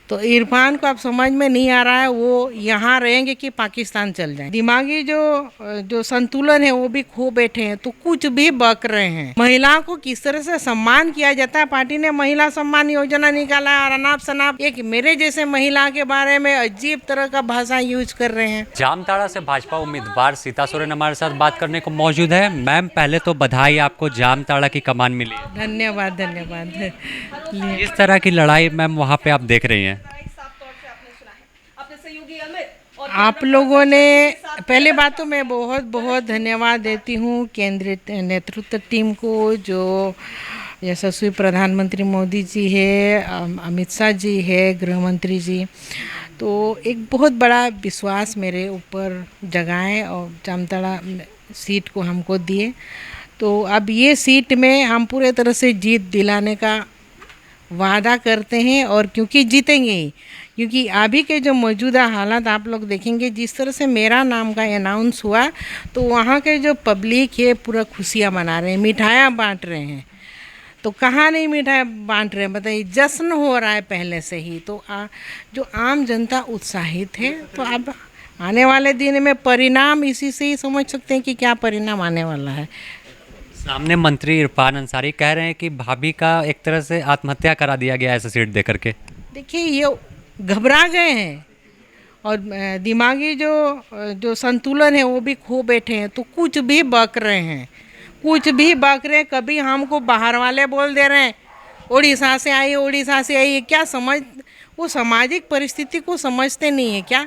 तो इरफान को अब समझ में नहीं आ रहा है वो यहाँ रहेंगे कि पाकिस्तान चल जाए। दिमागी जो संतुलन है वो भी खो बैठे हैं, तो कुछ भी बक रहे हैं। महिलाओं को किस तरह से सम्मान किया जाता है। पार्टी ने महिला सम्मान योजना निकाला है और अनाप शनाप एक मेरे जैसे महिला के बारे में अजीब तरह का भाषा यूज कर रहे हैं। जामताड़ा से भाजपा उम्मीदवार सीता सोरेन हमारे साथ बात करने को मौजूद है। मैम, पहले तो बधाई, आपको जामताड़ा की कमान मिली। धन्यवाद धन्यवाद। इस तरह की लड़ाई मैम वहाँ पे आप देख रही हैं। आप लोगों ने, पहले बात तो मैं बहुत बहुत धन्यवाद देती हूँ केंद्रीय नेतृत्व टीम को, जो यशस्वी प्रधानमंत्री मोदी जी है, अमित शाह जी है, गृह मंत्री जी, तो एक बहुत बड़ा विश्वास मेरे ऊपर जगाएं और जामताड़ा सीट को हमको दिए। तो अब ये सीट में हम पूरे तरह से जीत दिलाने का वादा करते हैं, और क्योंकि जीतेंगे ही, क्योंकि अभी के जो मौजूदा हालात आप लोग देखेंगे, जिस तरह से मेरा नाम का अनाउंस हुआ तो वहाँ के जो पब्लिक है पूरा खुशियाँ मना रहे हैं, मिठाइयाँ बांट रहे हैं। तो कहाँ नहीं मिठाई बांट रहे हैं, बताइए, जश्न हो रहा है पहले से ही। तो जो आम जनता उत्साहित है, तो अब आने वाले दिन में परिणाम इसी से ही समझ सकते हैं कि क्या परिणाम आने वाला है। सामने मंत्री इरफान अंसारी कह रहे हैं कि भाभी का एक तरह से आत्महत्या करा दिया गया ऐसा सीट दे करके। देखिए, ये घबरा गए हैं और दिमागी जो संतुलन है वो भी खो बैठे हैं, तो कुछ भी बक रहे हैं, कुछ भी बक रहे हैं। कभी हमको बाहर वाले बोल दे रहे हैं उड़ीसा से आई, उड़ीसा से आई, क्या समझ, वो सामाजिक परिस्थिति को समझते नहीं है क्या?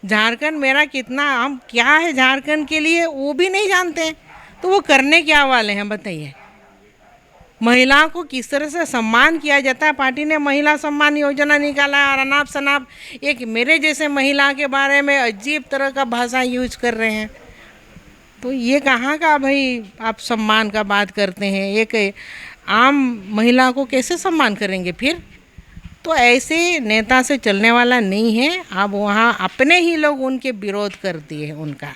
झारखंड मेरा कितना हम क्या है झारखंड के लिए वो भी नहीं जानते हैं, तो वो करने क्या वाले हैं बताइए। महिलाओं को किस तरह से सम्मान किया जाता है। पार्टी ने महिला सम्मान योजना निकाला है और अनाप शनाप एक मेरे जैसे महिला के बारे में अजीब तरह का भाषा यूज कर रहे हैं। तो ये कहाँ का भाई आप सम्मान का बात करते हैं? एक आम महिला को कैसे सम्मान करेंगे फिर? तो ऐसे नेता से चलने वाला नहीं है। अब वहाँ अपने ही लोग उनके विरोध कर दिए उनका।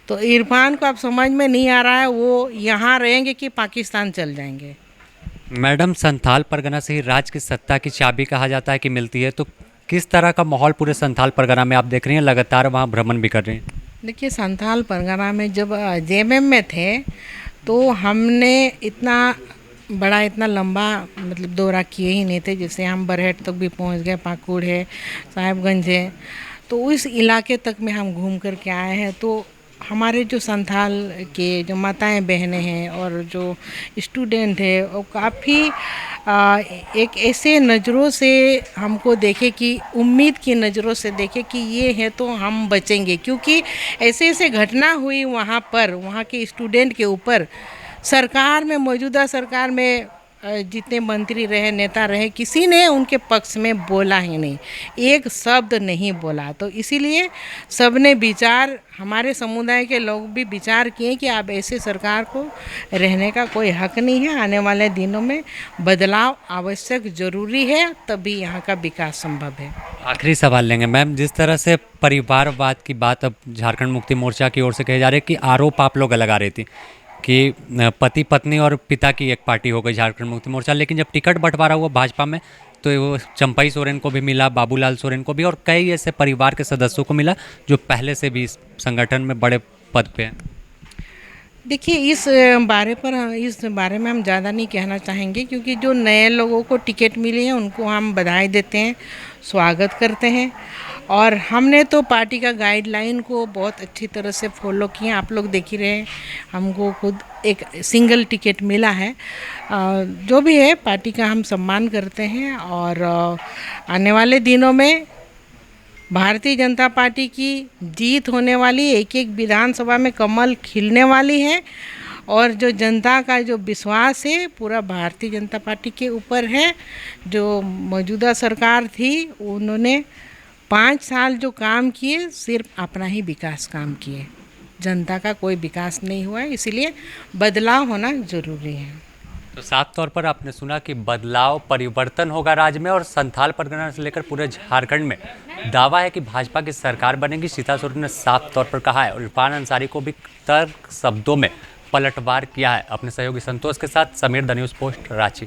तो इरफान को अब समझ में नहीं आ रहा है वो यहाँ रहेंगे कि पाकिस्तान चल जाएंगे। मैडम, संथाल परगना से ही राज्य की सत्ता की चाबी कहा जाता है कि मिलती है, तो किस तरह का माहौल पूरे संथाल परगना में आप देख रही हैं? लगातार वहाँ भ्रमण भी कर रही हैं। देखिए, संथाल परगना में जब जेएमएम में थे तो हमने इतना लंबा मतलब दौरा किए ही नहीं थे। जैसे हम बरहेट तक भी पहुँच गए, पाकुड़ है, साहेबगंज है, तो उस इलाके तक में हम घूम कर के आए हैं। तो हमारे जो संथाल के जो माताएं बहनें हैं और जो स्टूडेंट है वो काफ़ी एक ऐसे नज़रों से हमको देखे कि उम्मीद की नज़रों से देखे कि ये है तो हम बचेंगे, क्योंकि ऐसे ऐसे घटना हुई वहाँ पर, वहाँ के स्टूडेंट के ऊपर। सरकार में, मौजूदा सरकार में जितने मंत्री रहे, नेता रहे, किसी ने उनके पक्ष में बोला ही नहीं, एक शब्द नहीं बोला। तो इसीलिए सबने विचार, हमारे समुदाय के लोग भी विचार किए कि अब ऐसे सरकार को रहने का कोई हक नहीं है। आने वाले दिनों में बदलाव आवश्यक ज़रूरी है, तभी यहाँ का विकास संभव है। आखिरी सवाल लेंगे मैम, जिस तरह से परिवारवाद की बात अब झारखंड मुक्ति मोर्चा की ओर से कहे जा रहे हैं कि आरोप आप लोग लगा रही थी कि पति पत्नी और पिता की एक पार्टी हो गई झारखंड मुक्ति मोर्चा, लेकिन जब टिकट बंटवारा हुआ भाजपा में तो वो चंपई सोरेन को भी मिला, बाबूलाल सोरेन को भी, और कई ऐसे परिवार के सदस्यों को मिला जो पहले से भी इस संगठन में बड़े पद पे हैं। देखिए, इस बारे में हम ज़्यादा नहीं कहना चाहेंगे, क्योंकि जो नए लोगों को टिकट मिली है उनको हम बधाई देते हैं, स्वागत करते हैं। और हमने तो पार्टी का गाइडलाइन को बहुत अच्छी तरह से फॉलो किया। आप लोग देख ही रहे हैं, हमको खुद एक सिंगल टिकट मिला है। जो भी है, पार्टी का हम सम्मान करते हैं और आने वाले दिनों में भारतीय जनता पार्टी की जीत होने वाली, एक एक विधानसभा में कमल खिलने वाली है। और जो जनता का जो विश्वास है पूरा भारतीय जनता पार्टी के ऊपर है। जो मौजूदा सरकार थी उन्होंने 5 साल जो काम किए सिर्फ अपना ही विकास काम किए, जनता का कोई विकास नहीं हुआ है, इसीलिए बदलाव होना ज़रूरी है। तो साफ तौर पर आपने सुना कि बदलाव, परिवर्तन होगा राज्य में, और संथाल परगना से लेकर पूरे झारखंड में दावा है कि भाजपा की सरकार बनेगी। सीता सोरेन ने साफ तौर पर कहा है, और इरफान अंसारी को भी तर्क शब्दों में पलटवार किया है। अपने सहयोगी संतोष के साथ Sameer, the news post, Ranchi.